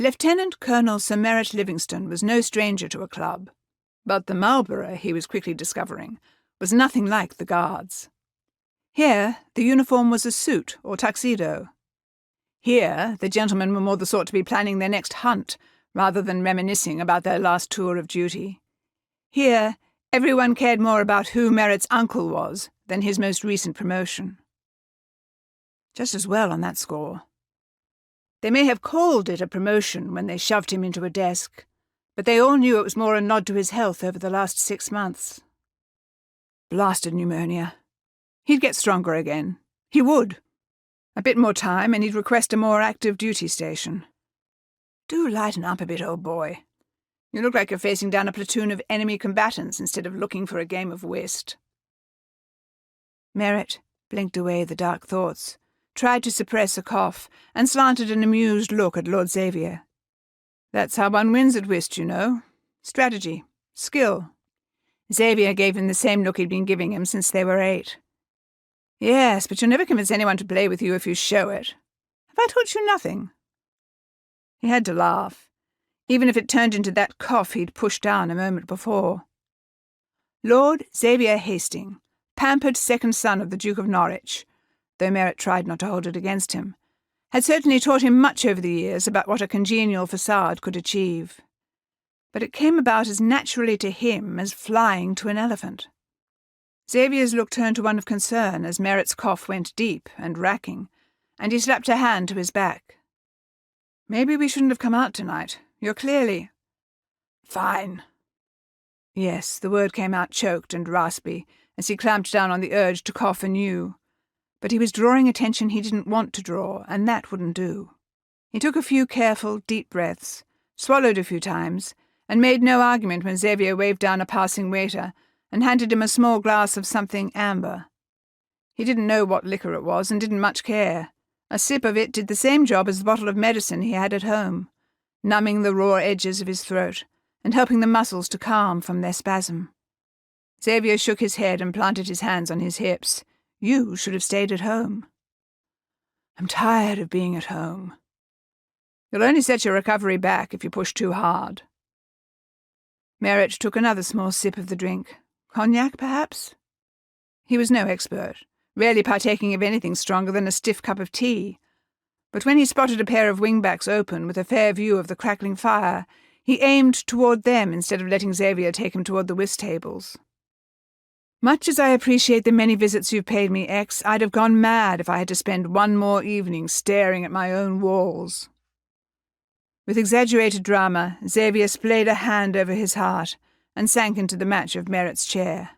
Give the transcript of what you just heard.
Lieutenant Colonel Sir Merritt Livingstone was no stranger to a club, but the Marlborough, he was quickly discovering, was nothing like the Guards. Here, the uniform was a suit or tuxedo. Here, the gentlemen were more the sort to be planning their next hunt, rather than reminiscing about their last tour of duty. Here, everyone cared more about who Merritt's uncle was than his most recent promotion. Just as well on that score. They may have called it a promotion when they shoved him into a desk, but they all knew it was more a nod to his health over the last 6 months. Blasted pneumonia. He'd get stronger again. He would. A bit more time, and he'd request a more active duty station. Do lighten up a bit, old boy. You look like you're facing down a platoon of enemy combatants instead of looking for a game of whist. Merritt blinked away the dark thoughts, tried to suppress a cough, and slanted an amused look at Lord Xavier. That's how one wins at whist, you know. Strategy. Skill. Xavier gave him the same look he'd been giving him since they were 8. Yes, but you'll never convince anyone to play with you if you show it. Have I taught you nothing? He had to laugh, even if it turned into that cough he'd pushed down a moment before. Lord Xavier Hastings, pampered second son of the Duke of Norwich, though Merritt tried not to hold it against him, had certainly taught him much over the years about what a congenial facade could achieve. But it came about as naturally to him as flying to an elephant. Xavier's look turned to one of concern as Merritt's cough went deep and racking, and he slapped a hand to his back. Maybe we shouldn't have come out tonight. You're clearly... Fine. Yes, the word came out choked and raspy as he clamped down on the urge to cough anew. But he was drawing attention he didn't want to draw, and that wouldn't do. He took a few careful, deep breaths, swallowed a few times, and made no argument when Xavier waved down a passing waiter and handed him a small glass of something amber. He didn't know what liquor it was and didn't much care. A sip of it did the same job as the bottle of medicine he had at home, numbing the raw edges of his throat and helping the muscles to calm from their spasm. Xavier shook his head and planted his hands on his hips. You should have stayed at home. I'm tired of being at home. You'll only set your recovery back if you push too hard. Merritt took another small sip of the drink. Cognac, perhaps? He was no expert, rarely partaking of anything stronger than a stiff cup of tea. But when he spotted a pair of wingbacks open with a fair view of the crackling fire, he aimed toward them instead of letting Xavier take him toward the whist tables. Much as I appreciate the many visits you've paid me, X, I'd have gone mad if I had to spend one more evening staring at my own walls. With exaggerated drama, Xavier splayed a hand over his heart and sank into the match of Merritt's chair.